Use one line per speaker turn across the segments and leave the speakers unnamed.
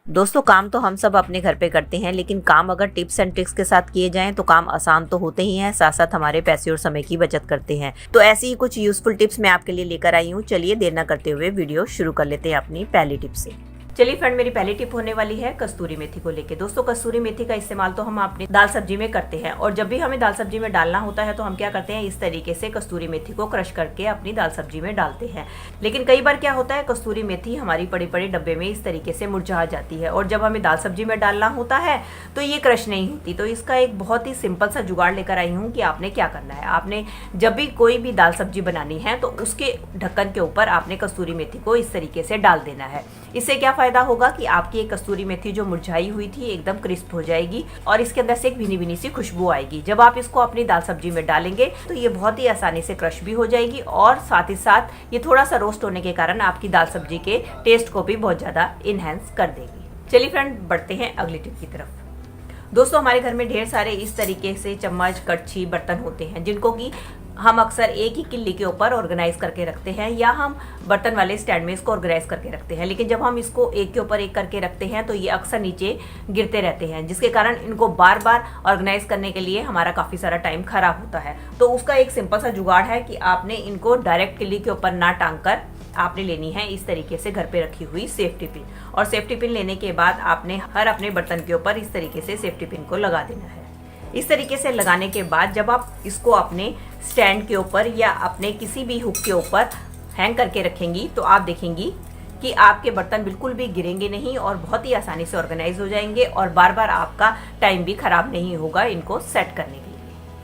दोस्तों काम तो हम सब अपने घर पे करते हैं, लेकिन काम अगर टिप्स एंड ट्रिक्स के साथ किए जाएं तो काम आसान तो होते ही हैं, साथ साथ हमारे पैसे और समय की बचत करते हैं। तो ऐसी ही कुछ यूजफुल टिप्स मैं आपके लिए लेकर आई हूँ। चलिए देर न करते हुए वीडियो शुरू कर लेते हैं अपनी पहली टिप से। चलिए फ्रेंड, मेरी पहली टिप होने वाली है कस्तूरी मेथी को लेके। दोस्तों कस्तूरी मेथी का इस्तेमाल तो हम अपनी दाल सब्जी में करते हैं, और जब भी हमें दाल सब्जी में डालना होता है तो हम क्या करते हैं, इस तरीके से कस्तूरी मेथी को क्रश करके अपनी दाल सब्जी में डालते हैं। लेकिन कई बार क्या होता है, कस्तूरी मेथी हमारी बड़े बड़े डब्बे में इस तरीके से मुरझा जाती है, और जब हमें दाल सब्जी में डालना होता है तो ये क्रश नहीं होती। तो इसका एक बहुत ही सिंपल सा जुगाड़ लेकर आई हूँ कि आपने क्या करना है। आपने जब भी कोई भी दाल सब्जी बनानी है तो उसके ढक्कन के ऊपर आपने कस्तूरी मेथी को इस तरीके से डाल देना है। इससे क्या फायदा होगा कि आपकी एक कस्तूरी मेथी जो मुरझाई हुई थी एकदम क्रिस्प हो जाएगी, और इसके अंदर से एक भीनी भीनी सी खुशबू आएगी। जब आप इसको अपनी दाल सब्जी में डालेंगे तो ये बहुत ही आसानी से क्रश भी हो जाएगी, और साथ ही साथ ये थोड़ा सा रोस्ट होने के कारण आपकी दाल सब्जी के टेस्ट को भी बहुत ज्यादा इनहेंस कर देगी। चलिए फ्रेंड, बढ़ते हैं अगली टिप की तरफ। दोस्तों हमारे घर में ढेर सारे इस तरीके से चम्मच, कड़छी, बर्तन होते हैं जिनको कि हम अक्सर एक ही किल्ली के ऊपर ऑर्गेनाइज करके रखते हैं, या हम बर्तन वाले स्टैंड में इसको ऑर्गेनाइज करके रखते हैं। लेकिन जब हम इसको एक के ऊपर एक करके रखते हैं तो ये अक्सर नीचे गिरते रहते हैं, जिसके कारण इनको बार बार ऑर्गेनाइज करने के लिए हमारा काफी सारा टाइम खराब होता है। तो उसका एक सिंपल सा जुगाड़ है कि आपने इनको डायरेक्ट किल्ली के ऊपर ना टांग कर आपने लेनी है इस तरीके से घर पे रखी हुई सेफ्टी पिन, और सेफ्टी पिन लेने के बाद आपने हर अपने बर्तन के ऊपर इस तरीके से सेफ्टी पिन को लगा देना है। इस तरीके से लगाने के बाद जब आप इसको अपने स्टैंड के ऊपर या अपने किसी भी हुक के ऊपर हैंग करके रखेंगी तो आप देखेंगी कि आपके बर्तन बिल्कुल भी गिरेंगे नहीं, और बहुत ही आसानी से ऑर्गेनाइज हो जाएंगे, और बार बार आपका टाइम भी खराब नहीं होगा इनको सेट करने के लिए।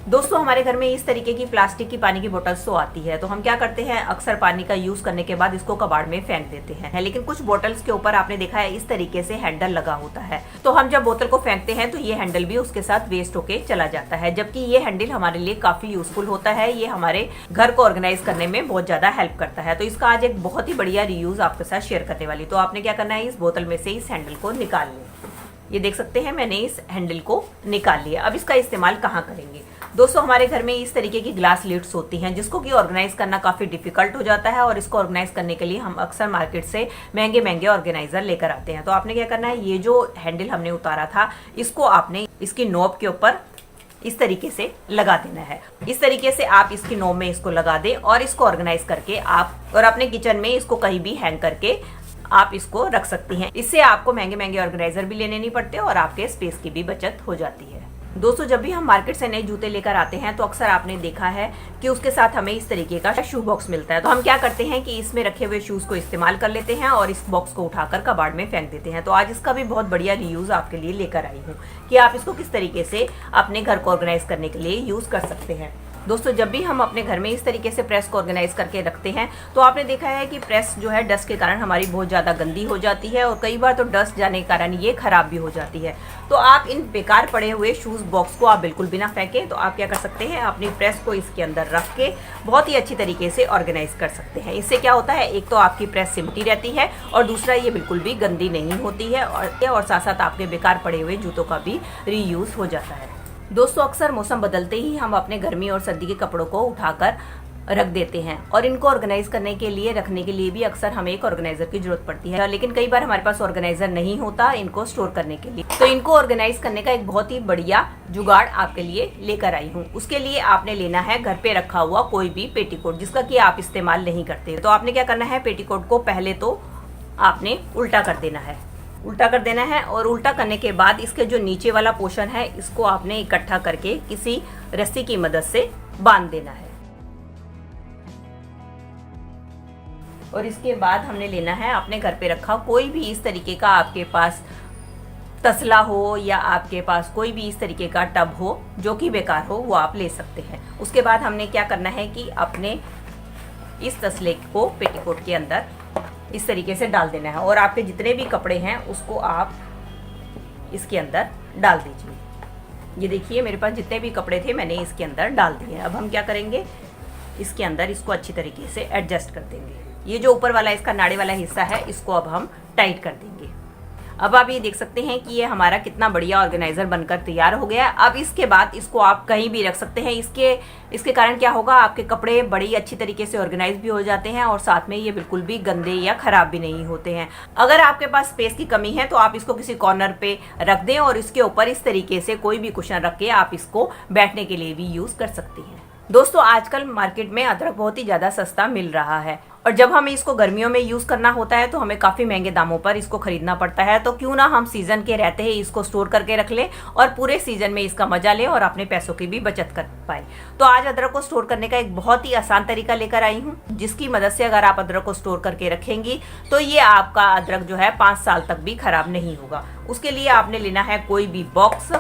दोस्तों हमारे घर में इस तरीके की प्लास्टिक की पानी की बोतल्स तो आती है, तो हम क्या करते हैं, अक्सर पानी का यूज करने के बाद इसको कबाड़ में फेंक देते हैं। लेकिन कुछ बोतल्स के ऊपर आपने देखा है इस तरीके से हैंडल लगा होता है, तो हम जब बोतल को फेंकते हैं तो ये हैंडल भी उसके साथ वेस्ट होके चला जाता है, जबकि ये हैंडल हमारे लिए काफी यूजफुल होता है। ये हमारे घर को ऑर्गेनाइज करने में बहुत ज्यादा हेल्प करता है। तो इसका आज एक बहुत ही बढ़िया रीयूज आपके साथ शेयर करने वाली। तो आपने क्या करना है, इस बोतल में से इस हैंडल को निकाल लें। ये देख सकते हैं मैंने इस हैंडल को निकाल लिया। अब इसका इस्तेमाल कहाँ करेंगे। दोस्तों हमारे घर में इस तरीके की ग्लास लिड्स होती हैं जिसको कि ऑर्गेनाइज करना काफी डिफिकल्ट हो जाता है, और इसको ऑर्गेनाइज करने के लिए हम अक्सर मार्केट से महंगे महंगे ऑर्गेनाइजर लेकर आते हैं। तो आपने क्या करना है, ये जो हैंडल हमने उतारा था इसको आपने इसकी नॉब के ऊपर इस तरीके से लगा देना है। इस तरीके से आप इसकी नॉब में इसको लगा दें, और इसको ऑर्गेनाइज करके आप और अपने किचन में इसको कहीं भी हैंग करके आप इसको रख सकती हैं। इससे आपको महंगे महंगे ऑर्गेनाइजर भी लेने नहीं पड़ते, और आपके स्पेस की भी बचत हो जाती है। दोस्तों जब भी हम मार्केट से नए जूते लेकर आते हैं तो अक्सर आपने देखा है कि उसके साथ हमें इस तरीके का शू बॉक्स मिलता है। तो हम क्या करते हैं कि इसमें रखे हुए शूज को इस्तेमाल कर लेते हैं और इस बॉक्स को उठाकर कबाड़ में फेंक देते हैं। तो आज इसका भी बहुत बढ़िया रीयूज आपके लिए लेकर आई हूँ कि आप इसको किस तरीके से अपने घर को ऑर्गेनाइज करने के लिए यूज कर सकते हैं। दोस्तों जब भी हम अपने घर में इस तरीके से प्रेस को ऑर्गेनाइज करके रखते हैं तो आपने देखा है कि प्रेस जो है डस्ट के कारण हमारी बहुत ज़्यादा गंदी हो जाती है, और कई बार तो डस्ट जाने के कारण ये खराब भी हो जाती है। तो आप इन बेकार पड़े हुए शूज़ बॉक्स को आप बिल्कुल भी ना फेंकें। तो आप क्या कर सकते हैं, अपनी प्रेस को इसके अंदर रख के बहुत ही अच्छी तरीके से ऑर्गेनाइज कर सकते हैं। इससे क्या होता है, एक तो आपकी प्रेस सिमटी रहती है, और दूसरा ये बिल्कुल भी गंदी नहीं होती है, और साथ साथ आपके बेकार पड़े हुए जूतों का भी रीयूज हो जाता है। दोस्तों अक्सर मौसम बदलते ही हम अपने गर्मी और सर्दी के कपड़ों को उठाकर रख देते हैं, और इनको ऑर्गेनाइज करने के लिए रखने के लिए भी अक्सर हमें एक ऑर्गेनाइजर की जरूरत पड़ती है। लेकिन कई बार हमारे पास ऑर्गेनाइजर नहीं होता इनको स्टोर करने के लिए। तो इनको ऑर्गेनाइज करने का एक बहुत ही बढ़िया जुगाड़ आपके लिए लेकर आई हूँ। उसके लिए आपने लेना है घर पे रखा हुआ कोई भी पेटीकोट जिसका कि आप इस्तेमाल नहीं करते। तो आपने क्या करना है, पेटीकोट को पहले तो आपने उल्टा कर देना है, और उल्टा करने के बाद इसके जो नीचे वाला पोर्शन है इसको आपने इकट्ठा करके किसी रस्सी की मदद से बांध देना है। और इसके बाद हमने लेना है अपने घर पे रखा कोई भी इस तरीके का आपके पास तसला हो, या आपके पास कोई भी इस तरीके का टब हो जो कि बेकार हो, वो आप ले सकते हैं। उसके बाद हमने क्या करना है कि अपने इस तसले को पेटीकोट के अंदर इस तरीके से डाल देना है, और आपके जितने भी कपड़े हैं उसको आप इसके अंदर डाल दीजिए। ये देखिए मेरे पास जितने भी कपड़े थे मैंने इसके अंदर डाल दिए। अब हम क्या करेंगे, इसके अंदर इसको अच्छी तरीके से एडजस्ट कर देंगे। ये जो ऊपर वाला इसका नाड़े वाला हिस्सा है इसको अब हम टाइट कर देंगे। अब आप ये देख सकते हैं कि ये हमारा कितना बढ़िया ऑर्गेनाइजर बनकर तैयार हो गया है। अब इसके बाद इसको आप कहीं भी रख सकते हैं। इसके कारण क्या होगा, आपके कपड़े बड़ी अच्छी तरीके से ऑर्गेनाइज भी हो जाते हैं और साथ में ये बिल्कुल भी गंदे या खराब भी नहीं होते हैं। अगर आपके पास स्पेस की कमी है तो आप इसको किसी कॉर्नर पे रख दें और इसके ऊपर इस तरीके से कोई भी कुशन रख के आप इसको बैठने के लिए भी यूज कर सकती हैं। दोस्तों, आजकल मार्केट में अदरक बहुत ही ज़्यादा सस्ता मिल रहा है और जब हमें इसको गर्मियों में यूज़ करना होता है तो हमें काफ़ी महंगे दामों पर इसको खरीदना पड़ता है। तो क्यों ना हम सीज़न के रहते ही इसको स्टोर करके रख लें और पूरे सीज़न में इसका मजा लें और अपने पैसों की भी बचत कर पाए। तो आज अदरक को स्टोर करने का एक बहुत ही आसान तरीका लेकर आई हूँ, जिसकी मदद से अगर आप अदरक को स्टोर करके रखेंगी तो ये आपका अदरक जो है 5 साल तक भी खराब नहीं होगा। उसके लिए आपने लेना है कोई भी बॉक्स,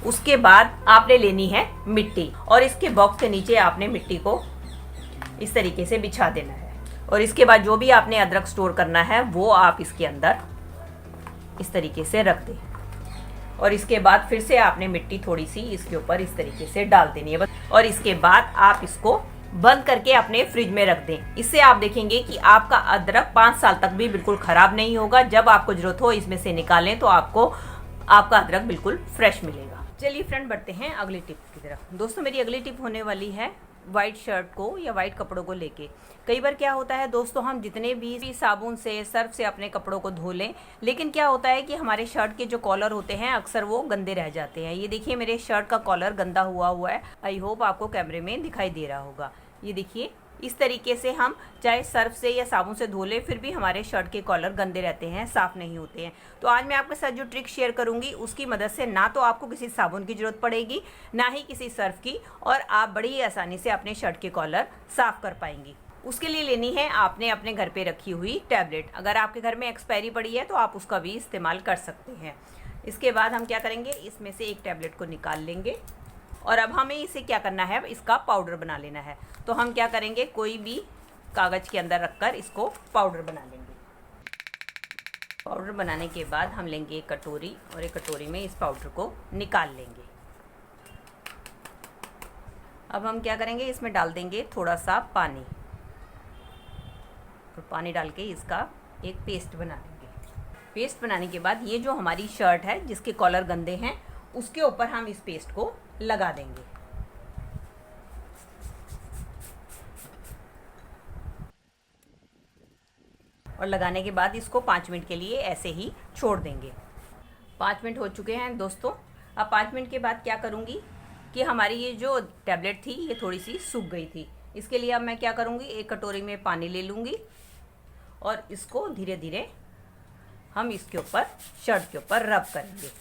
उसके बाद आपने लेनी है मिट्टी और इसके बॉक्स के नीचे आपने मिट्टी को इस तरीके से बिछा देना है और इसके बाद जो भी आपने अदरक स्टोर करना है वो आप इसके अंदर इस तरीके से रख दें और इसके बाद फिर से आपने मिट्टी थोड़ी सी इसके ऊपर इस तरीके से डाल देनी है और इसके बाद आप इसको बंद करके अपने फ्रिज में रख दें। इससे आप देखेंगे कि आपका अदरक 5 साल तक भी बिल्कुल खराब नहीं होगा। जब आपको जरूरत हो इसमें से निकालें तो आपको आपका अदरक बिल्कुल फ्रेश मिलेगा। चलिए फ्रेंड, बढ़ते हैं अगली टिप की तरफ। दोस्तों, मेरी अगली टिप होने वाली है वाइट शर्ट को या वाइट कपड़ों को लेके। कई बार क्या होता है दोस्तों, हम जितने भी साबुन से सर्फ से अपने कपड़ों को धो लें, लेकिन क्या होता है कि हमारे शर्ट के जो कॉलर होते हैं अक्सर वो गंदे रह जाते हैं। ये देखिए, मेरे शर्ट का कॉलर गंदा हुआ है। आई होप आपको कैमरे में दिखाई दे रहा होगा। ये देखिए, इस तरीके से हम चाहे सर्फ से या साबुन से धो लें फिर भी हमारे शर्ट के कॉलर गंदे रहते हैं, साफ नहीं होते हैं। तो आज मैं आपके साथ जो ट्रिक शेयर करूंगी उसकी मदद से ना तो आपको किसी साबुन की जरूरत पड़ेगी ना ही किसी सर्फ की, और आप बड़ी ही आसानी से अपने शर्ट के कॉलर साफ कर पाएंगी। उसके लिए लेनी है आपने अपने घर पे रखी हुई टैबलेट। अगर आपके घर में एक्सपायरी पड़ी है तो आप उसका भी इस्तेमाल कर सकते हैं। इसके बाद हम क्या करेंगे, इसमें से एक टैबलेट को निकाल लेंगे और अब हमें इसे क्या करना है, इसका पाउडर बना लेना है। तो हम क्या करेंगे, कोई भी कागज़ के अंदर रखकर इसको पाउडर बना लेंगे। पाउडर बनाने के बाद हम लेंगे एक कटोरी और एक कटोरी में इस पाउडर को निकाल लेंगे। अब हम क्या करेंगे, इसमें डाल देंगे थोड़ा सा पानी और पानी डाल के इसका एक पेस्ट बना लेंगे। पेस्ट बनाने के बाद ये जो हमारी शर्ट है जिसके कॉलर गंदे हैं उसके ऊपर हम इस पेस्ट को लगा देंगे। और लगाने के बाद इसको 5 मिनट के लिए ऐसे ही छोड़ देंगे। 5 मिनट हो चुके हैं दोस्तों। अब 5 मिनट के बाद क्या करूँगी कि हमारी ये जो टैबलेट थी ये थोड़ी सी सूख गई थी। इसके लिए अब मैं क्या करूँगी, एक कटोरी में पानी ले लूँगी और इसको धीरे धीरे हम इसके ऊपर शर्ट के ऊपर रब करेंगे।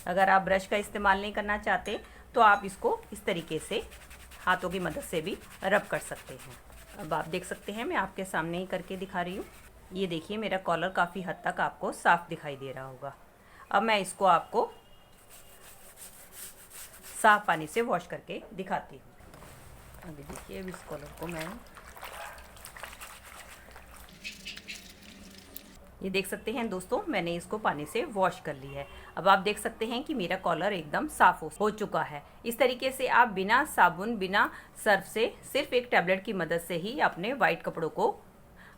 अगर आप ब्रश का इस्तेमाल नहीं करना चाहते तो आप इसको इस तरीके से हाथों की मदद से भी रब कर सकते हैं। अब आप देख सकते हैं, मैं आपके सामने ही करके दिखा रही हूँ। ये देखिए, मेरा कॉलर काफ़ी हद तक आपको साफ दिखाई दे रहा होगा। अब मैं इसको आपको साफ पानी से वॉश करके दिखाती हूँ। अभी देखिए, अब इस कॉलर को मैं ये देख सकते हैं दोस्तों, मैंने इसको पानी से वॉश कर ली है। अब आप देख सकते हैं कि मेरा कॉलर एकदम साफ हो चुका है। इस तरीके से आप बिना साबुन बिना सर्फ से सिर्फ एक टैबलेट की मदद से ही अपने वाइट कपड़ों को,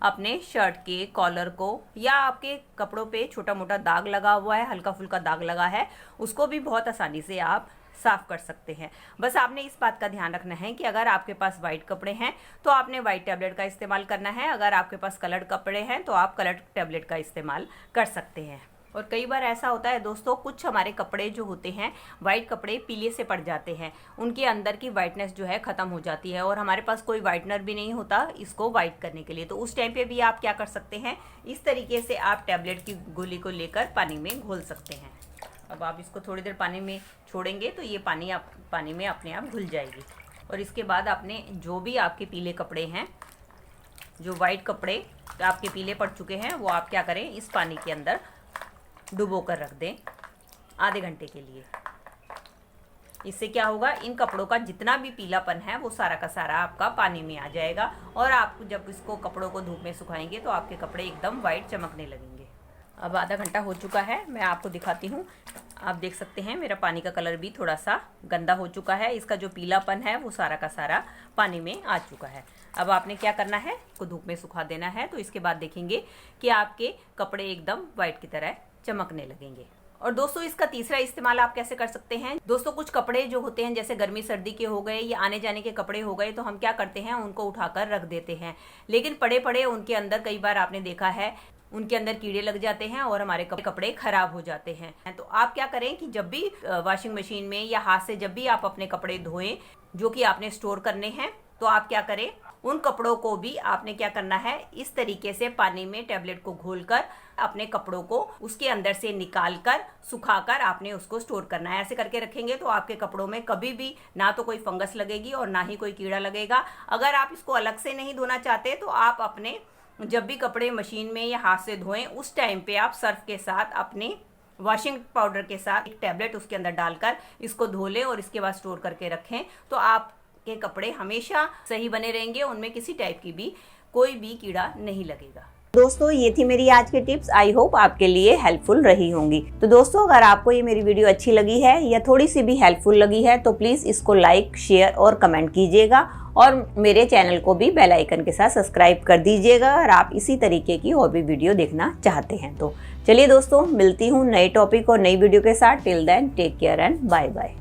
अपने शर्ट के कॉलर को या आपके कपड़ों पे छोटा मोटा दाग लगा हुआ है, हल्का फुल्का दाग लगा है, उसको भी बहुत आसानी से आप साफ कर सकते हैं। बस आपने इस बात का ध्यान रखना है कि अगर आपके पास वाइट कपड़े हैं तो आपने वाइट टैबलेट का इस्तेमाल करना है। अगर आपके पास कलर्ड कपड़े हैं तो आप कलर्ड टैबलेट का इस्तेमाल कर सकते हैं। और कई बार ऐसा होता है दोस्तों, कुछ हमारे कपड़े जो होते हैं, वाइट कपड़े पीले से पड़ जाते हैं, उनके अंदर की वाइटनेस जो है ख़त्म हो जाती है और हमारे पास कोई वाइटनर भी नहीं होता इसको वाइट करने के लिए। तो उस टाइम पे भी आप क्या कर सकते हैं, इस तरीके से आप टैबलेट की गोली को लेकर पानी में घोल सकते हैं। अब आप इसको थोड़ी देर पानी में छोड़ेंगे तो ये पानी में अपने आप घुल जाएगी। और इसके बाद आपने जो भी आपके पीले कपड़े हैं, जो वाइट कपड़े आपके पीले पड़ चुके हैं, वो आप क्या करें, इस पानी के अंदर डुबो कर रख दें आधे घंटे के लिए। इससे क्या होगा, इन कपड़ों का जितना भी पीलापन है वो सारा का सारा आपका पानी में आ जाएगा और आप जब इसको कपड़ों को धूप में सुखाएंगे तो आपके कपड़े एकदम वाइट चमकने लगेंगे। अब आधा घंटा हो चुका है, मैं आपको दिखाती हूँ। आप देख सकते हैं मेरा पानी का कलर भी थोड़ा सा गंदा हो चुका है, इसका जो पीलापन है वो सारा का सारा पानी में आ चुका है। अब आपने क्या करना है, इसको धूप में सुखा देना है। तो इसके बाद देखेंगे कि आपके कपड़े एकदम वाइट की तरह चमकने लगेंगे। और दोस्तों इसका तीसरा इस्तेमाल आप कैसे कर सकते हैं। दोस्तों कुछ कपड़े जो होते हैं जैसे गर्मी सर्दी के हो गए या आने जाने के कपड़े हो गए, तो हम क्या करते हैं उनको उठाकर रख देते हैं, लेकिन पड़े पड़े उनके अंदर कई बार आपने देखा है उनके अंदर कीड़े लग जाते हैं और हमारे कपड़े खराब हो जाते हैं। तो आप क्या करें कि जब भी वॉशिंग मशीन में या हाथ से जब भी आप अपने कपड़े धोएं जो कि आपने स्टोर करने हैं, तो आप क्या करें उन कपड़ों को भी आपने क्या करना है, इस तरीके से पानी में टैबलेट को घोलकर अपने कपड़ों को उसके अंदर से निकालकर सुखाकर आपने उसको स्टोर करना है। ऐसे करके रखेंगे तो आपके कपड़ों में कभी भी ना तो कोई फंगस लगेगी और ना ही कोई कीड़ा लगेगा। अगर आप इसको अलग से नहीं धोना चाहते तो आप अपने जब भी कपड़े मशीन में या हाथ से धोएं उस टाइम पे आप सर्फ के साथ अपने वॉशिंग पाउडर के साथ एक टैबलेट उसके अंदर डालकर इसको धो लें और इसके बाद स्टोर करके रखें, तो आपके कपड़े हमेशा सही बने रहेंगे, उनमें किसी टाइप की भी कोई भी कीड़ा नहीं लगेगा। दोस्तों ये थी मेरी आज की टिप्स, आई होप आपके लिए हेल्पफुल रही होंगी। तो दोस्तों अगर आपको ये मेरी वीडियो अच्छी लगी है या थोड़ी सी भी हेल्पफुल लगी है तो प्लीज़ इसको लाइक शेयर और कमेंट कीजिएगा और मेरे चैनल को भी बेल आइकन के साथ सब्सक्राइब कर दीजिएगा अगर आप इसी तरीके की और भी वीडियो देखना चाहते हैं। तो चलिए दोस्तों मिलती हूँ नए टॉपिक और नई वीडियो के साथ। Till then take care and bye bye.